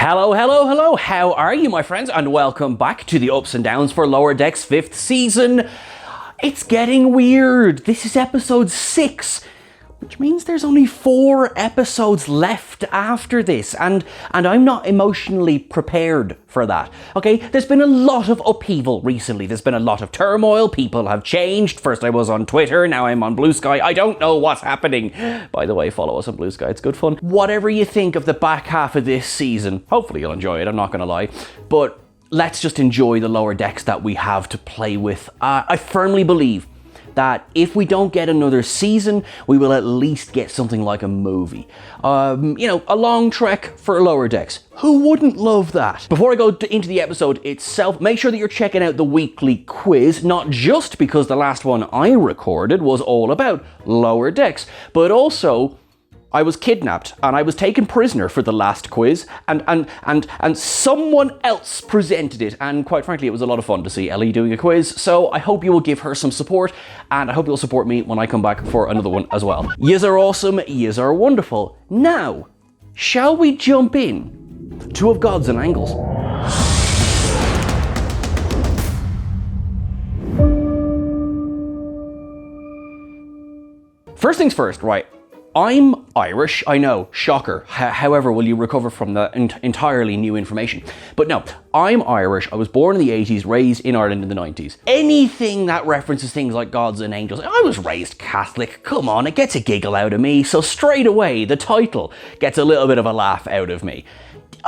Hello, hello, hello, how are you, my friends? And welcome back to the Ups and Downs for Lower Decks 5th season. It's getting weird. This is episode 6, which means there's only 4 episodes left after this, and I'm not emotionally prepared for that, okay? There's been a lot of upheaval recently. There's been a lot of turmoil. People have changed. First I was on Twitter, now I'm on Blue Sky. I don't know what's happening. By the way, follow us on Blue Sky. It's good fun. Whatever you think of the back half of this season, hopefully you'll enjoy it, I'm not gonna lie, but let's just enjoy the lower decks that we have to play with. I firmly believe that if we don't get another season, we will at least get something like a movie. A long trek for Lower Decks. Who wouldn't love that? Before I go into the episode itself, make sure that you're checking out the weekly quiz, not just because the last one I recorded was all about Lower Decks, but also I was kidnapped and I was taken prisoner for the last quiz, and someone else presented it, and quite frankly it was a lot of fun to see Ellie doing a quiz, so I hope you will give her some support, and I hope you'll support me when I come back for another one as well. Yous are awesome, yous are wonderful. Now, shall we jump in to Of Gods and Angles? First things first, right? I'm Irish, I know, shocker. However, will you recover from that entirely new information? But no, I'm Irish, I was born in the 80s, raised in Ireland in the 90s. Anything that references things like gods and angels, I was raised Catholic, come on, it gets a giggle out of me, so straight away, the title gets a little bit of a laugh out of me.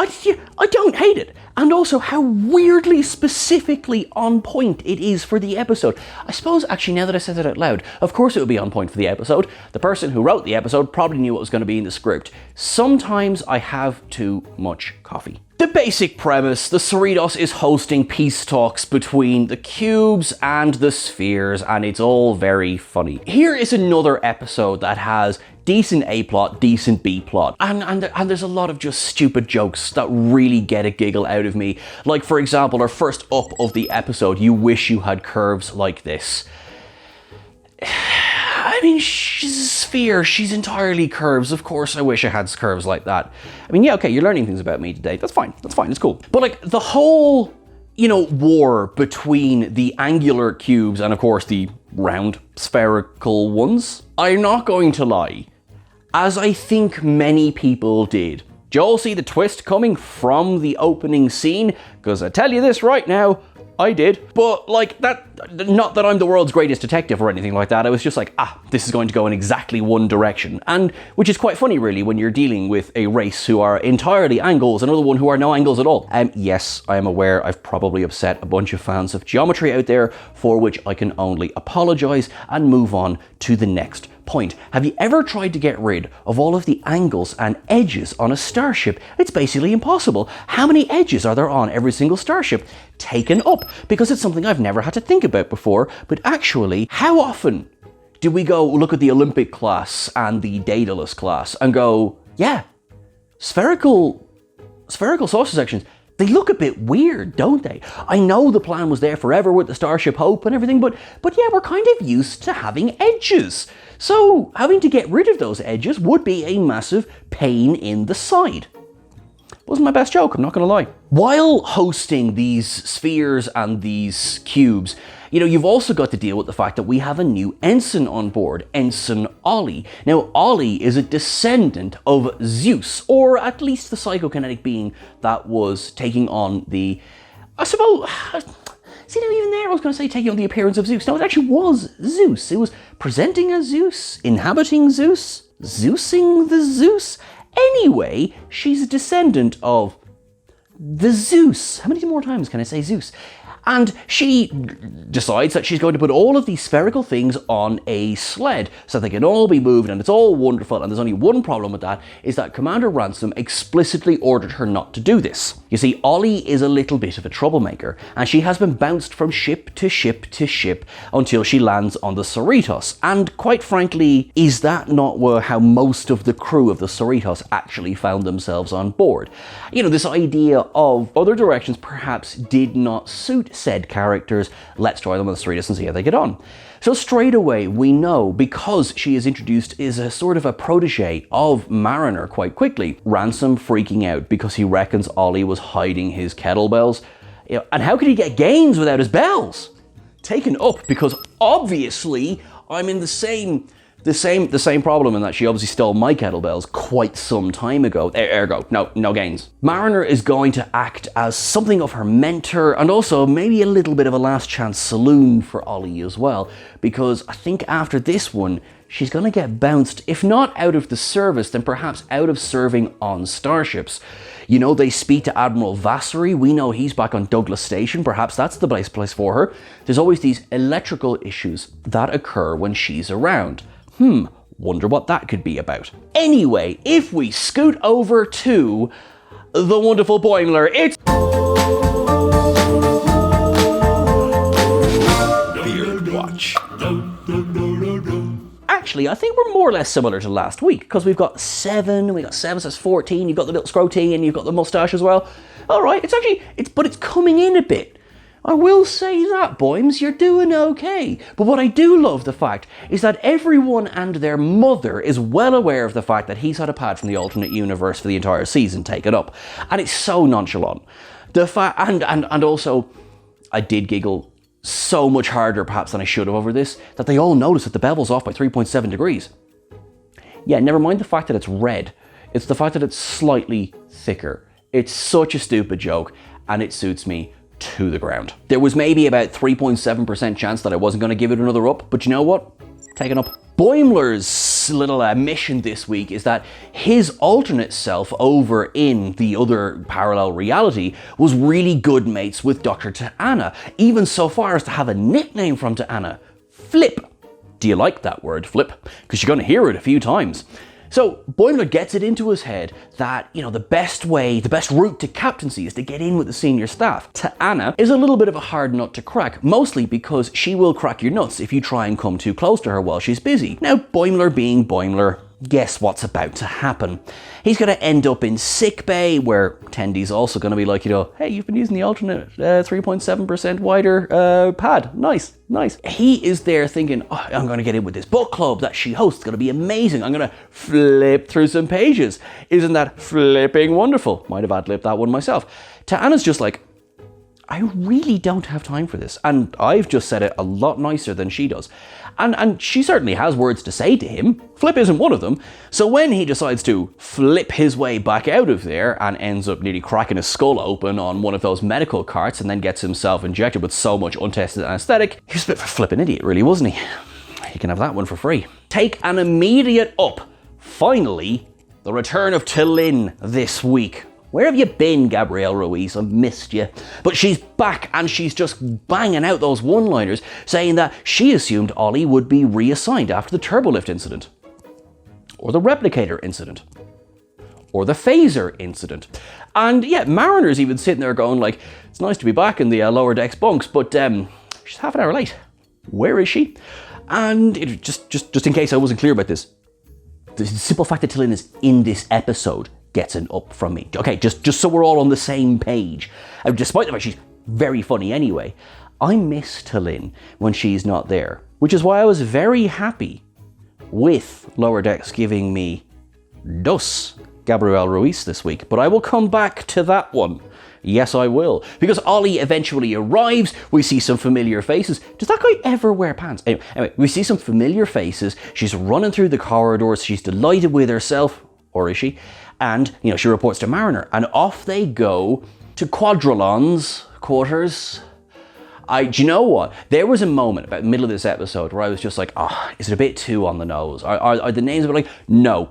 I don't hate it. And also how weirdly specifically on point it is for the episode. I suppose, actually, now that I said that out loud, of course it would be on point for the episode. The person who wrote the episode probably knew what was going to be in the script. Sometimes I have too much coffee. The basic premise, the Cerritos is hosting peace talks between the cubes and the spheres, and it's all very funny. Here is another episode that has decent A-plot, decent B-plot, and there's a lot of just stupid jokes that really get a giggle out of me. Like, for example, our first up of the episode, you wish you had curves like this. I mean, she's a sphere, she's entirely curves. Of course I wish I had curves like that. I mean, yeah, okay, you're learning things about me today. That's fine, it's cool. But like, the whole, war between the angular cubes and of course the round spherical ones, I'm not going to lie, as I think many people did. Did you all see the twist coming from the opening scene? Because I tell you this right now, I did. But like that, not that I'm the world's greatest detective or anything like that. I was just like, this is going to go in exactly one direction. And which is quite funny really when you're dealing with a race who are entirely angles, another one who are no angles at all. Yes, I am aware I've probably upset a bunch of fans of geometry out there, for which I can only apologize and move on to the next point. Have you ever tried to get rid of all of the angles and edges on a starship? It's basically impossible. How many edges are there on every single starship? Taken up, because it's something I've never had to think about before, but actually, how often do we go look at the Olympic class and the Daedalus class and go, yeah, spherical saucer sections, they look a bit weird, don't they? I know the plan was there forever with the Starship Hope and everything, but yeah, we're kind of used to having edges. So having to get rid of those edges would be a massive pain in the side. Wasn't my best joke, I'm not gonna lie. While hosting these spheres and these cubes, you've also got to deal with the fact that we have a new ensign on board, Ensign Ollie. Now, Ollie is a descendant of Zeus, or at least the psychokinetic being that was taking on the, I suppose, see, now even there I was going to say taking on the appearance of Zeus. No, it actually was Zeus. It was presenting as Zeus, inhabiting Zeus, Zeusing the Zeus. Anyway, she's a descendant of the Zeus. How many more times can I say Zeus? And she decides that she's going to put all of these spherical things on a sled so they can all be moved, and it's all wonderful. And there's only one problem with that, is that Commander Ransom explicitly ordered her not to do this. You see, Ollie is a little bit of a troublemaker, and she has been bounced from ship to ship to ship until she lands on the Cerritos. And quite frankly, is that not how most of the crew of the Cerritos actually found themselves on board? This idea of other directions perhaps did not suit said characters. Let's try them on the Cerritos and see how they get on. So straight away we know, because she is introduced as a sort of a protege of Mariner quite quickly, Ransom freaking out because he reckons Ollie was hiding his kettlebells. And how could he get gains without his bells? Taken up because obviously I'm in the same problem in that she obviously stole my kettlebells quite some time ago. Ergo, no gains. Mariner is going to act as something of her mentor and also maybe a little bit of a last chance saloon for Ollie as well, because I think after this one, she's going to get bounced, if not out of the service, then perhaps out of serving on starships. You know, they speak to Admiral Vassery. We know he's back on Douglas Station. Perhaps that's the place for her. There's always these electrical issues that occur when she's around. Wonder what that could be about. Anyway, if we scoot over to the wonderful Boimler, it's Beard Watch. Actually, I think we're more or less similar to last week, because we've got 7, so that's 14, you've got the little scrotty and you've got the moustache as well. All right, but it's coming in a bit. I will say that, Boims, you're doing okay. But what I do love the fact is that everyone and their mother is well aware of the fact that he's had a pad from the alternate universe for the entire season taken up. And it's so nonchalant. And also, I did giggle so much harder perhaps than I should have over this, that they all notice that the bevel's off by 3.7 degrees. Yeah, never mind the fact that it's red. It's the fact that it's slightly thicker. It's such a stupid joke, and it suits me to the ground. There was maybe about 3.7% chance that I wasn't going to give it another up, but you know what? Taken up. Boimler's little mission this week is that his alternate self over in the other parallel reality was really good mates with Dr. T'Ana, even so far as to have a nickname from T'Ana, Flip. Do you like that word, Flip? Because you're going to hear it a few times. So Boimler gets it into his head that, the best route to captaincy is to get in with the senior staff. T'Ana is a little bit of a hard nut to crack, mostly because she will crack your nuts if you try and come too close to her while she's busy. Now, Boimler being Boimler, guess what's about to happen? He's going to end up in sickbay, where Tendy's also going to be like, hey, you've been using the alternate 3.7% wider pad. Nice. He is there thinking, I'm going to get in with this book club that she hosts. It's going to be amazing. I'm going to flip through some pages. Isn't that flipping wonderful? Might have ad-libbed that one myself. T'Ana's just like, I really don't have time for this. And I've just said it a lot nicer than she does. And she certainly has words to say to him. Flip isn't one of them. So when he decides to flip his way back out of there and ends up nearly cracking his skull open on one of those medical carts and then gets himself injected with so much untested anesthetic, he was a bit of a flipping idiot, really, wasn't he? He can have that one for free. Take an immediate up. Finally, the return of T'Lyn this week. Where have you been, Gabrielle Ruiz? I've missed you. But she's back, and she's just banging out those one-liners, saying that she assumed Ollie would be reassigned after the turbolift incident. Or the replicator incident. Or the phaser incident. And yeah, Mariner's even sitting there going like, it's nice to be back in the lower decks bunks, but she's half an hour late. Where is she? And just in case I wasn't clear about this, the simple fact that T'Lyn is in this episode gets an up from me. Okay, just so we're all on the same page. Despite the fact she's very funny anyway, I miss T'Lyn when she's not there, which is why I was very happy with Lower Decks giving me Dos Gabrielle Ruiz this week, but I will come back to that one. Yes, I will. Because Ollie eventually arrives, we see some familiar faces. Does that guy ever wear pants? Anyway, we see some familiar faces. She's running through the corridors. She's delighted with herself, or is she? And, she reports to Mariner. And off they go to Quadrillon's quarters. Do you know what? There was a moment about the middle of this episode where I was just like, is it a bit too on the nose? Are the names a bit like, no.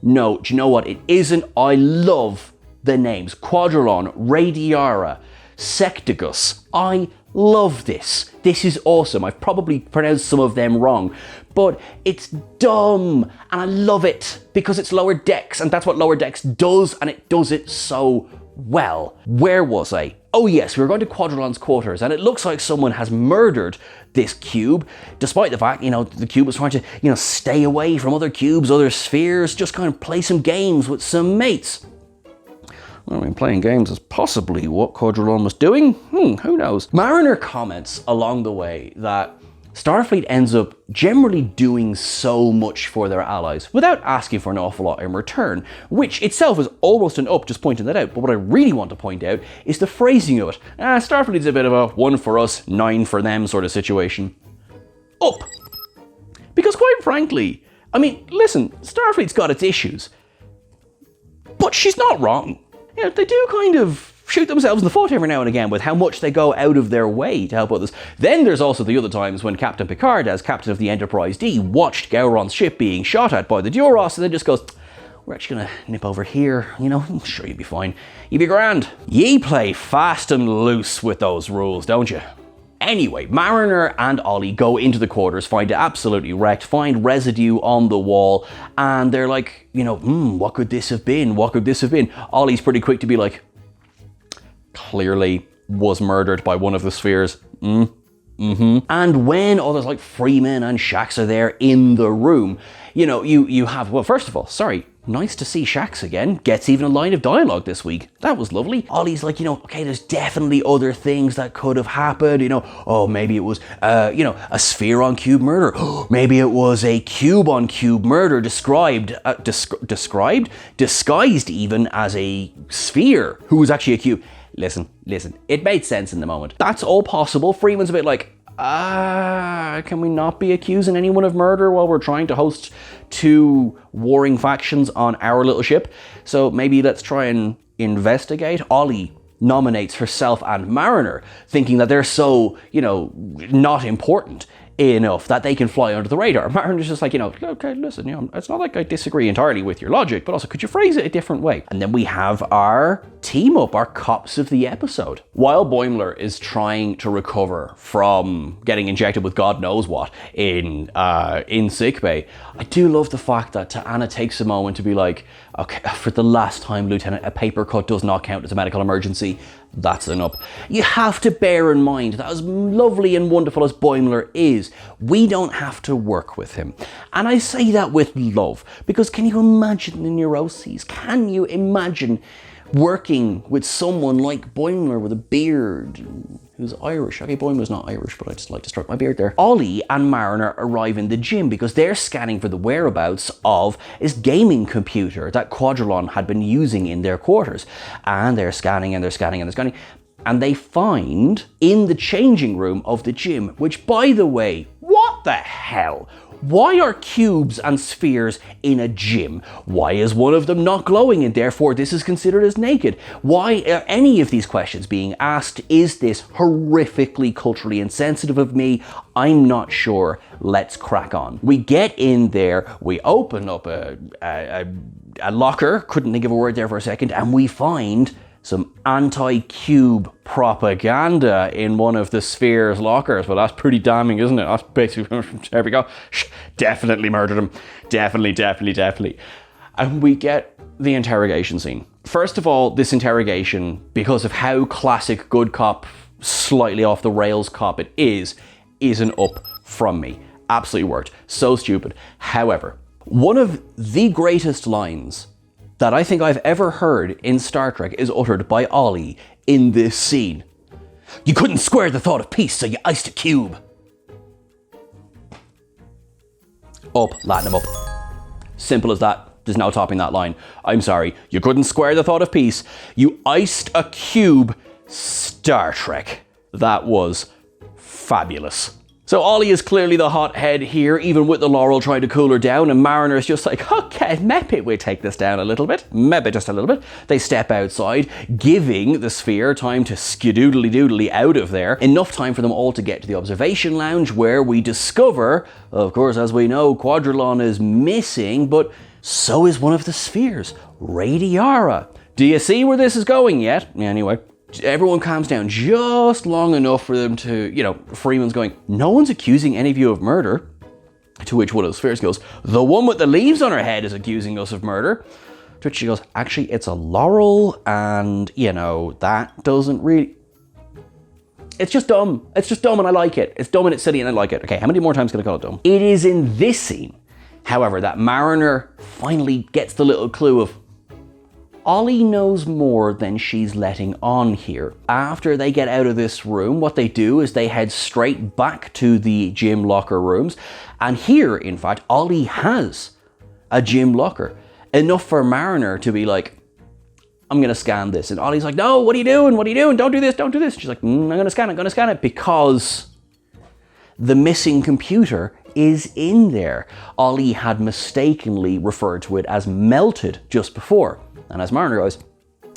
Do you know what? It isn't. I love the names. Quadrillon, Radiara, Sectigus. I love this. This is awesome. I've probably pronounced some of them wrong, but it's dumb and I love it because it's Lower Decks and that's what Lower Decks does and it does it so well. Where was I? Oh yes, we were going to Quadrillon's quarters and it looks like someone has murdered this cube, despite the fact, the cube was trying to, stay away from other cubes, other spheres, just kind of play some games with some mates. Playing games is possibly what Quadrillon was doing. Who knows? Mariner comments along the way that Starfleet ends up generally doing so much for their allies without asking for an awful lot in return, which itself is almost an up, just pointing that out. But what I really want to point out is the phrasing of it. Starfleet's a bit of a 1 for us, 9 for them sort of situation. Up. Because quite frankly, I mean, listen, Starfleet's got its issues, but she's not wrong. You know, they do kind of shoot themselves in the foot every now and again with how much they go out of their way to help others. Then there's also the other times when Captain Picard, as captain of the Enterprise D, watched Gowron's ship being shot at by the Duros and then just goes, we're actually gonna nip over here, you know, I'm sure you'll be fine. You'll be grand. Ye play fast and loose with those rules, don't you? Anyway, Mariner and Ollie go into the quarters, find it absolutely wrecked, find residue on the wall, and they're like, you know, what could this have been? What could this have been? Ollie's pretty quick to be like, clearly was murdered by one of the spheres. And when others like Freeman and Shax are there in the room, you know, you have, well, first of all, sorry, nice to see Shax again. Gets even a line of dialogue this week. That was lovely. Ollie's like, you know, okay, there's definitely other things that could have happened, you know. Oh, maybe it was, you know, a sphere on cube murder. Maybe it was a cube on cube murder disguised even as a sphere who was actually a cube. Listen, it made sense in the moment. That's all possible. Freeman's a bit like, can we not be accusing anyone of murder while we're trying to host 2 warring factions on our little ship? So maybe let's try and investigate. Ollie nominates herself and Mariner, thinking that they're so, you know, not important enough that they can fly under the radar. Mariner's just like, you know, okay, listen, you know, it's not like I disagree entirely with your logic, but also could you phrase it a different way? And then we have our team up, our cops of the episode. While Boimler is trying to recover from getting injected with God knows what in sickbay, I do love the fact that Ta'ana takes a moment to be like, okay, for the last time, Lieutenant, a paper cut does not count as a medical emergency. That's enough. You have to bear in mind that as lovely and wonderful as Boimler is, we don't have to work with him. And I say that with love, because can you imagine the neuroses? Can you imagine working with someone like Boimler with a beard who's Irish? Okay, Boimler's not Irish, but I just like to stroke my beard there. Ollie and Mariner arrive in the gym because they're scanning for the whereabouts of his gaming computer that Quadrilon had been using in their quarters. And they're scanning and they're scanning and they're scanning. And they find in the changing room of the gym, which, by the way, what the hell? Why are cubes and spheres in a gym? Why is one of them not glowing and therefore this is considered as naked? Why are any of these questions being asked? Is this horrifically culturally insensitive of me? I'm not sure. Let's crack on. We get in there, we open up a locker, couldn't think of a word there for a second, and we find some anti-cube propaganda in one of the sphere's lockers. Well, that's pretty damning, isn't it? That's basically, there we go. Definitely murdered him. Definitely. And we get the interrogation scene. First of all, this interrogation, because of how classic good cop, slightly off the rails cop it is an up from me. Absolutely worked. So stupid. However, one of the greatest lines that I think I've ever heard in Star Trek is uttered by Ollie in this scene. You couldn't square the thought of peace, so you iced a cube. Up, Latin him up. Simple as that. There's no topping that line. I'm sorry. You couldn't square the thought of peace. You iced a cube. Star Trek. That was fabulous. So Ollie is clearly the hothead here, even with the Laurel trying to cool her down, and Mariner is just like, okay, maybe we'll take this down a little bit. Maybe just a little bit. They step outside, giving the sphere time to skidoodly-doodly out of there. Enough time for them all to get to the observation lounge, where we discover, of course, as we know, Quadrilon is missing, but so is one of the spheres, Radiara. Do you see where this is going yet? Anyway. Everyone calms down just long enough for them to, you know, Freeman's going, no one's accusing any of you of murder. To which one of the spheres goes, the one with the leaves on her head is accusing us of murder. To which she goes, actually, it's a Laurel, and, you know, that doesn't really... It's just dumb. It's just dumb, and I like it. It's dumb and it's silly, and I like it. Okay, how many more times can I call it dumb? It is in this scene, however, that Mariner finally gets the little clue of, Ollie knows more than she's letting on here. After they get out of this room, what they do is they head straight back to the gym locker rooms. And here, in fact, Ollie has a gym locker. Enough for Mariner to be like, I'm going to scan this. And Ollie's like, no, what are you doing? What are you doing? Don't do this, don't do this. She's like, I'm going to scan it, because the missing computer is in there. Ollie had mistakenly referred to it as melted just before. And as Mariner goes,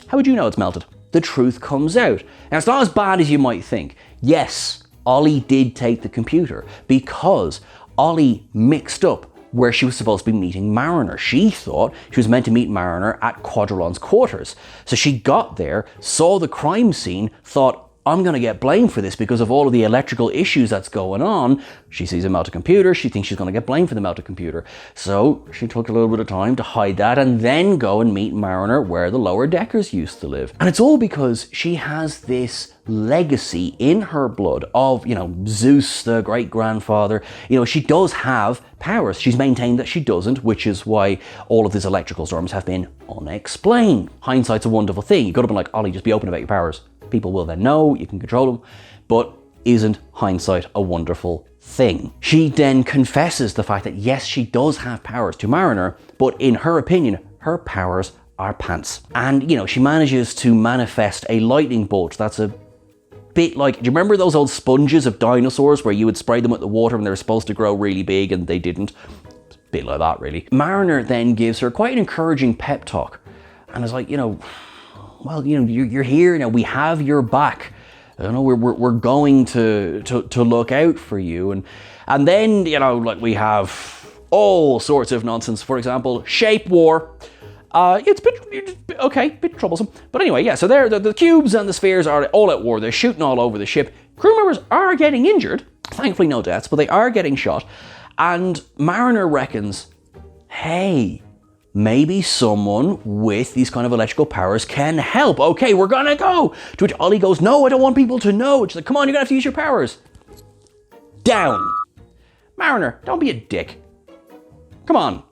how would you know it's melted? The truth comes out. And it's not as bad as you might think. Yes, Ollie did take the computer because Ollie mixed up where she was supposed to be meeting Mariner. She thought she was meant to meet Mariner at Quadrillon's quarters. So she got there, saw the crime scene, thought, I'm going to get blamed for this because of all of the electrical issues that's going on. She sees a melted computer. She thinks she's going to get blamed for the melted computer. So she took a little bit of time to hide that and then go and meet Mariner where the lower deckers used to live. And it's all because she has this legacy in her blood of, Zeus, the great-grandfather. She does have powers. She's maintained that she doesn't, which is why all of these electrical storms have been unexplained. Hindsight's a wonderful thing. You could have been like, Ollie, just be open about your powers. People will then know, you can control them. But isn't hindsight a wonderful thing? She then confesses the fact that yes, she does have powers to Mariner, but in her opinion, her powers are pants. And, she manages to manifest a lightning bolt that's a bit like, do you remember those old sponges of dinosaurs where you would spray them with the water when they were supposed to grow really big and they didn't? It's a bit like that, really. Mariner then gives her quite an encouraging pep talk and is like, well, you're here now. We have your back. We're going to look out for you. And then, we have all sorts of nonsense. For example, shape war. It's a bit troublesome. But anyway, yeah, so the cubes and the spheres are all at war. They're shooting all over the ship. Crew members are getting injured. Thankfully, no deaths, but they are getting shot. And Mariner reckons, hey, maybe someone with these kind of electrical powers can help. Okay, we're gonna go. To which Ollie goes, no, I don't want people to know. She's like, come on, you're gonna have to use your powers. Down. Mariner, don't be a dick. Come on.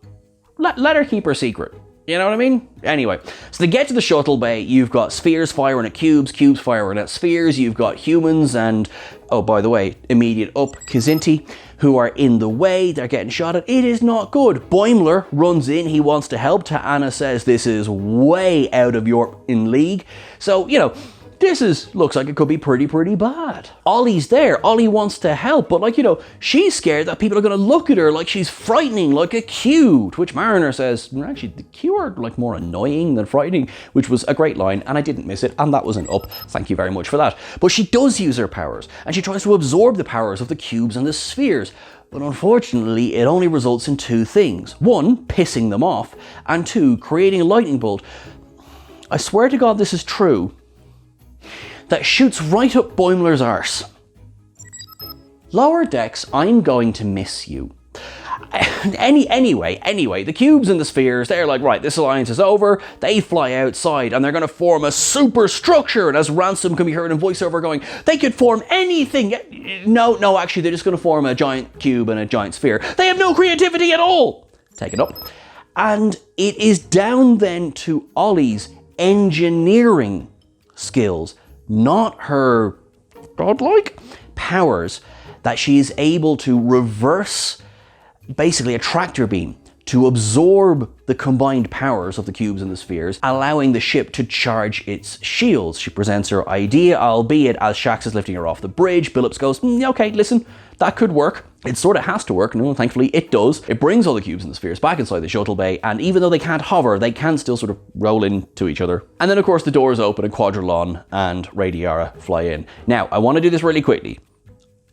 Let her keep her secret. You know what I mean? Anyway, so they get to the shuttle bay. You've got spheres firing at cubes firing at spheres. You've got humans and, oh, by the way, immediate up Kazinti, who are in the way. They're getting shot at. It is not good. Boimler runs in. He wants to help. Ta'ana says this is way out of your league. So, this looks like it could be pretty bad. Ollie's there. Ollie wants to help, but she's scared that people are going to look at her like she's frightening, like a Q. To which Mariner says, actually, the Q are more annoying than frightening, which was a great line, and I didn't miss it, and that was an up. Thank you very much for that. But she does use her powers, and she tries to absorb the powers of the cubes and the spheres. But unfortunately, it only results in two things. One, pissing them off, and two, creating a lightning bolt. I swear to God this is true. That shoots right up Boimler's arse. Lower decks, I'm going to miss you. Anyway, the cubes and the spheres, they're like, right, this alliance is over. They fly outside and they're going to form a superstructure. And as Ransom can be heard in voiceover going, they could form anything. No, actually, they're just going to form a giant cube and a giant sphere. They have no creativity at all. Take it up. And it is down then to Ollie's engineering skills, not her godlike powers, that she is able to reverse basically a tractor beam to absorb the combined powers of the cubes and the spheres, allowing the ship to charge its shields. She presents her idea, albeit as Shax is lifting her off the bridge. Billups goes, okay, listen, that could work. It sort of has to work. No, thankfully it does. It brings all the cubes and the spheres back inside the shuttle bay, and even though they can't hover, they can still sort of roll into each other. And then of course the doors open and Quadrillon and Radiara fly in. Now, I want to do this really quickly.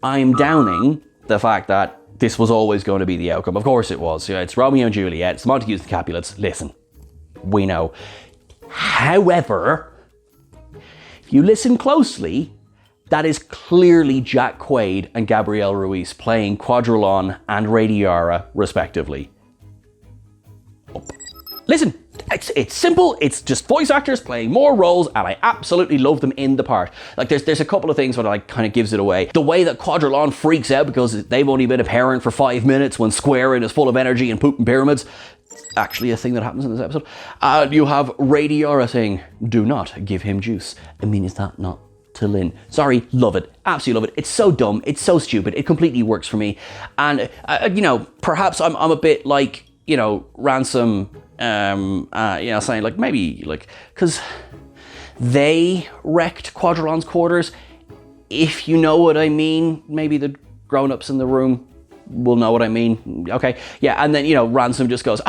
I'm downing the fact that this was always going to be the outcome. Of course it was. It's Romeo and Juliet, it's Montagues and Capulets. Listen, we know. However, if you listen closely, that is clearly Jack Quaid and Gabrielle Ruiz playing Quadrillon and Radiara, respectively. Listen, it's simple. It's just voice actors playing more roles, and I absolutely love them in the part. Like, there's a couple of things where like kind of gives it away. The way that Quadrillon freaks out because they've only been a parent for 5 minutes when Squarin is full of energy and pooping pyramids. actually a thing that happens in this episode. You have Radiora saying, "Do not give him juice." I mean, is that not to Lynn? Sorry, love it. Absolutely love it. It's so dumb. It's so stupid. It completely works for me. And, you know, perhaps I'm a bit like, you know, Ransom, you know, saying like, maybe like, because they wrecked Quadrilon's quarters. If you know what I mean, maybe the grown-ups in the room will know what I mean. Okay, yeah, and then, you know, Ransom just goes,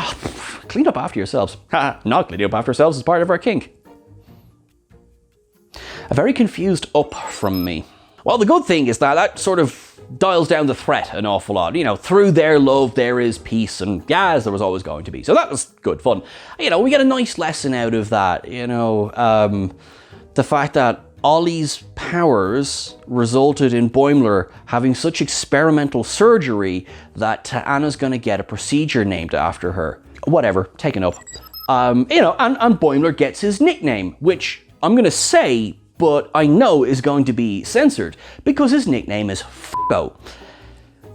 clean up after yourselves. Not cleaning up after ourselves is part of our kink. A very confused up from me. Well, the good thing is that sort of dials down the threat an awful lot. You know, through their love, there is peace, and yeah, as there was always going to be. So that was good fun. You know, we get a nice lesson out of that, you know, the fact that Ollie's powers resulted in Boimler having such experimental surgery that Anna's going to get a procedure named after her. Whatever, taken up. You know, and Boimler gets his nickname, which I'm going to say, but I know is going to be censored, because his nickname is F***o.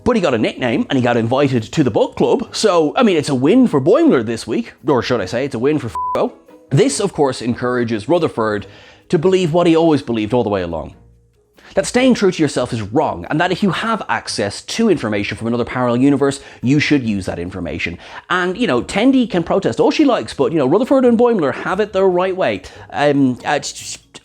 But he got a nickname, and he got invited to the book club, so, I mean, it's a win for Boimler this week, or should I say, it's a win for F***o. This, of course, encourages Rutherford to believe what he always believed all the way along. That staying true to yourself is wrong, and that if you have access to information from another parallel universe, you should use that information. And, you know, Tendi can protest all she likes, but, you know, Rutherford and Boimler have it the right way.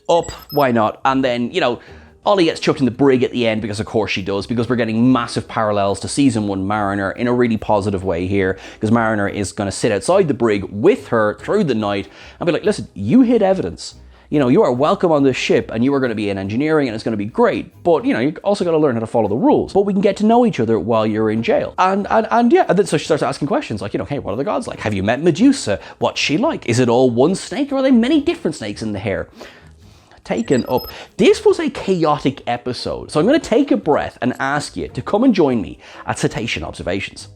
Up, why not? And then, you know, Ollie gets chucked in the brig at the end, because of course she does, because we're getting massive parallels to season 1 Mariner in a really positive way here, because Mariner is going to sit outside the brig with her through the night and be like, listen, you hid evidence. You know, you are welcome on this ship, and you are going to be in engineering, and it's going to be great. But, you know, you also got to learn how to follow the rules. But we can get to know each other while you're in jail. And yeah, and then so she starts asking questions like, you know, hey, what are the gods like? Have you met Medusa? What's she like? Is it all one snake, or are there many different snakes in the hair? Taken up. This was a chaotic episode. So I'm going to take a breath and ask you to come and join me at Cetacean Observations.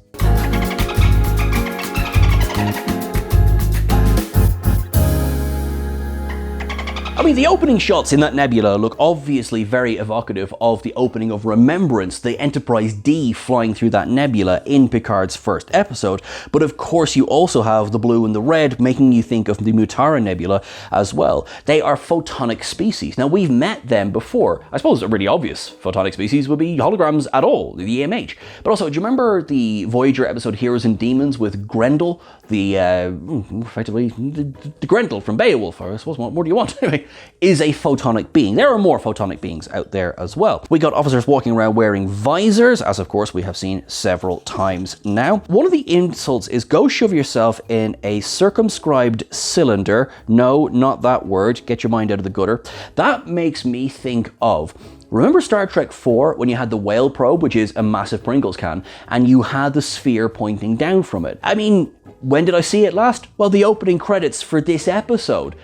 I mean, the opening shots in that nebula look obviously very evocative of the opening of Remembrance, the Enterprise D flying through that nebula in Picard's first episode. But of course, you also have the blue and the red making you think of the Mutara Nebula as well. They are photonic species. Now, we've met them before. I suppose a really obvious photonic species would be holograms at all, the EMH. But also, do you remember the Voyager episode Heroes and Demons with Grendel? Effectively, the Grendel from Beowulf, I suppose. What more do you want? Anyway, is a photonic being. There are more photonic beings out there as well. We got officers walking around wearing visors, as of course we have seen several times now. One of the insults is go shove yourself in a circumscribed cylinder. No, not that word. Get your mind out of the gutter. That makes me think of, remember Star Trek IV when you had the whale probe, which is a massive Pringles can, and you had the sphere pointing down from it? I mean, when did I see it last? Well, the opening credits for this episode.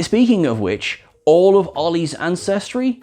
Speaking of which, all of Ollie's ancestry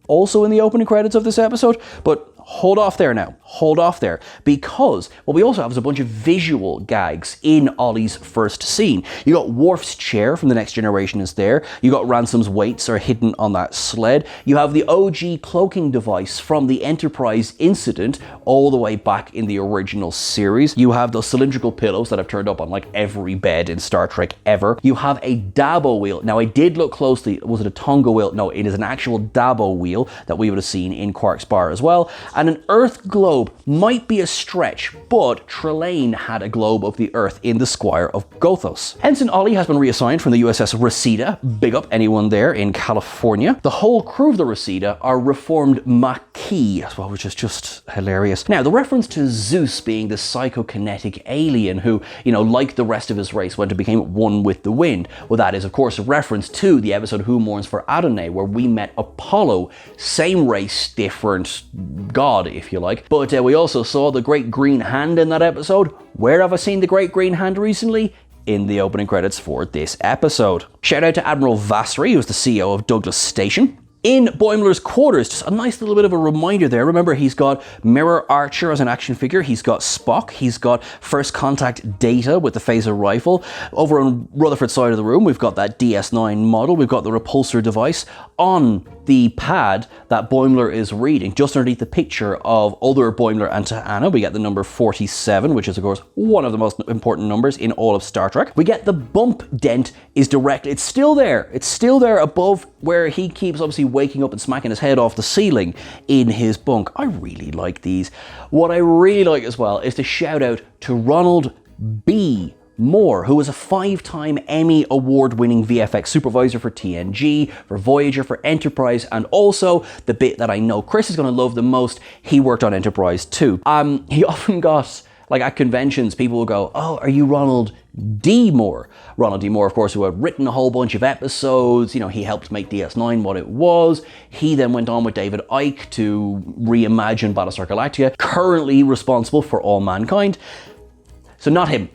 also in the opening credits of this episode, but hold off there now. Hold off there. Because what we also have is a bunch of visual gags in Ollie's first scene. You got Worf's chair from The Next Generation is there. You got Ransom's weights are hidden on that sled. You have the OG cloaking device from the Enterprise incident all the way back in the original series. You have those cylindrical pillows that have turned up on like every bed in Star Trek ever. You have a Dabo wheel. Now, I did look closely. Was it a Tonga wheel? No, it is an actual Dabo wheel that we would have seen in Quark's bar as well. And an Earth globe might be a stretch, but Trelane had a globe of the Earth in the Squire of Gothos. Ensign Ollie has been reassigned from the USS Reseda. Big up anyone there in California. The whole crew of the Reseda are reformed Maquis as well, which is just hilarious. Now, the reference to Zeus being the psychokinetic alien who, you know, like the rest of his race, went and became one with the wind. Well, that is, of course, a reference to the episode Who Mourns for Adonai, where we met Apollo. Same race, different god, if you like. But we also saw the Great Green Hand in that episode. Where have I seen the Great Green Hand recently? In the opening credits for this episode. Shout out to Admiral Vassery, who's the CEO of Douglas Station. In Boimler's quarters, just a nice little bit of a reminder there. Remember, he's got Mirror Archer as an action figure. He's got Spock. He's got First Contact Data with the phaser rifle. Over on Rutherford's side of the room, we've got that DS9 model. We've got the repulsor device. On the pad that Boimler is reading, just underneath the picture of other Boimler and T'Ana, we get the number 47, which is, of course, one of the most important numbers in all of Star Trek. We get the bump dent is direct. It's still there. It's still there above where he keeps obviously waking up and smacking his head off the ceiling in his bunk. I really like these. What I really like as well is the shout out to Ronald B. Moore, who is a 5-time Emmy Award-winning VFX supervisor for TNG, for Voyager, for Enterprise, and also the bit that I know Chris is going to love the most, he worked on Enterprise too. He often got, like at conventions, people will go, oh, are you Ronald D. Moore? Ronald D. Moore, of course, who had written a whole bunch of episodes. You know, he helped make DS9 what it was. He then went on with David Icke to reimagine Battlestar Galactica, currently responsible for All Mankind. So not him.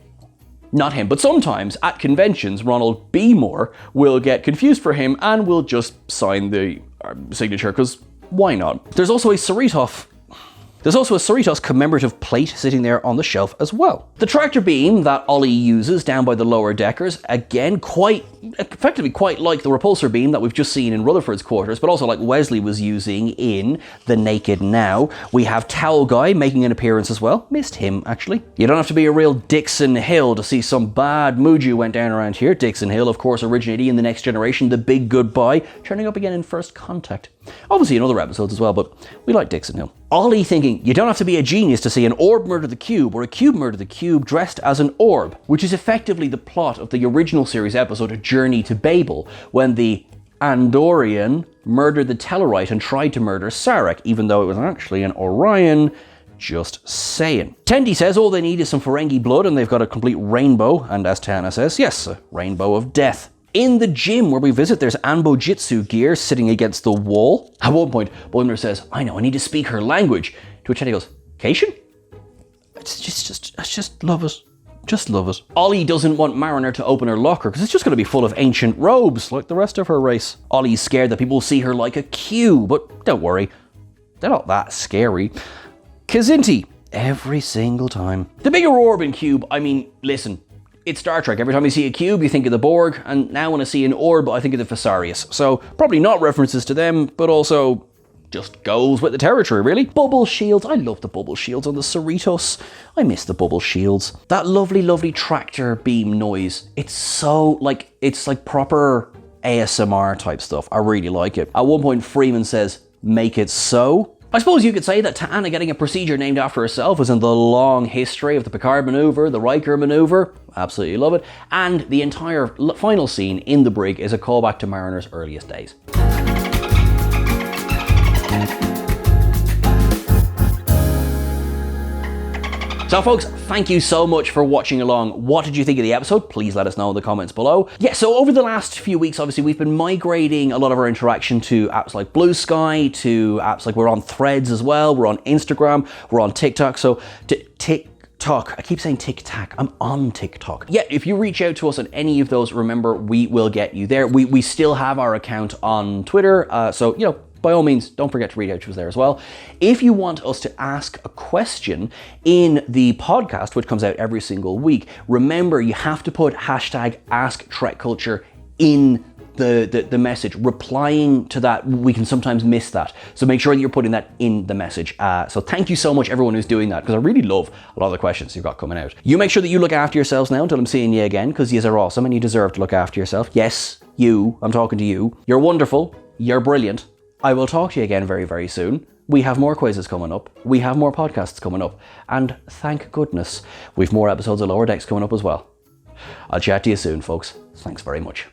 Not him, but sometimes at conventions, Ronald B. Moore will get confused for him and will just sign the signature, because why not? There's also a Cerritos commemorative plate sitting there on the shelf as well. The tractor beam that Ollie uses down by the lower deckers, again, effectively quite like the repulsor beam that we've just seen in Rutherford's quarters, but also like Wesley was using in The Naked Now. We have Towel Guy making an appearance as well. Missed him, actually. You don't have to be a real Dixon Hill to see some bad Muju went down around here. Dixon Hill, of course, originating in The Next Generation, The Big Goodbye, turning up again in First Contact. Obviously in other episodes as well, but we like Dixon Hill. Ollie thinking, you don't have to be a genius to see an orb murder the cube or a cube murder the cube dressed as an orb, which is effectively the plot of the original series episode Journey to Babel, when the Andorian murdered the Tellarite and tried to murder Sarek, even though it was actually an Orion. Just saying. Tendi says all they need is some Ferengi blood and they've got a complete rainbow, and as T'Ana says, yes, a rainbow of death. In the gym where we visit, there's Anbo Jitsu gear sitting against the wall. At one point, Boimler says, I know, I need to speak her language. To which Tendi goes, Cation? It's just love it. Just love it. Ollie doesn't want Mariner to open her locker because it's just going to be full of ancient robes like the rest of her race. Ollie's scared that people will see her like a Q, but don't worry, they're not that scary. Kazinti, every single time. The bigger orb in Cube, I mean, listen, it's Star Trek. Every time you see a cube, you think of the Borg, and now when I see an orb, I think of the Fesarius. So probably not references to them, but also just goes with the territory, really. Bubble shields. I love the bubble shields on the Cerritos. I miss the bubble shields. That lovely, lovely tractor beam noise. It's like proper ASMR type stuff. I really like it. At one point, Freeman says, make it so. I suppose you could say that T'Ana getting a procedure named after herself is in the long history of the Picard maneuver, the Riker maneuver. Absolutely love it. And the entire final scene in the brig is a callback to Mariner's earliest days. So folks, thank you so much for watching along. What did you think of the episode? Please let us know in the comments below. Yeah, so over the last few weeks, obviously, we've been migrating a lot of our interaction to apps like Blue Sky, to apps like we're on Threads as well, we're on Instagram, we're on TikTok. So TikTok, I keep saying TikTok, I'm on TikTok. Yeah, if you reach out to us on any of those, remember, we will get you there. We still have our account on Twitter, so, you know, by all means, don't forget to reach out to us there as well. If you want us to ask a question in the podcast, which comes out every single week, remember you have to put hashtag #AskTrekCulture in the message. Replying to that, we can sometimes miss that. So make sure that you're putting that in the message. So thank you so much everyone who's doing that, because I really love a lot of the questions you've got coming out. You make sure that you look after yourselves now until I'm seeing you again, because you are awesome and you deserve to look after yourself. Yes, you, I'm talking to you. You're wonderful. You're brilliant. I will talk to you again very, very soon. We have more quizzes coming up. We have more podcasts coming up. And thank goodness, we've more episodes of Lower Decks coming up as well. I'll chat to you soon, folks. Thanks very much.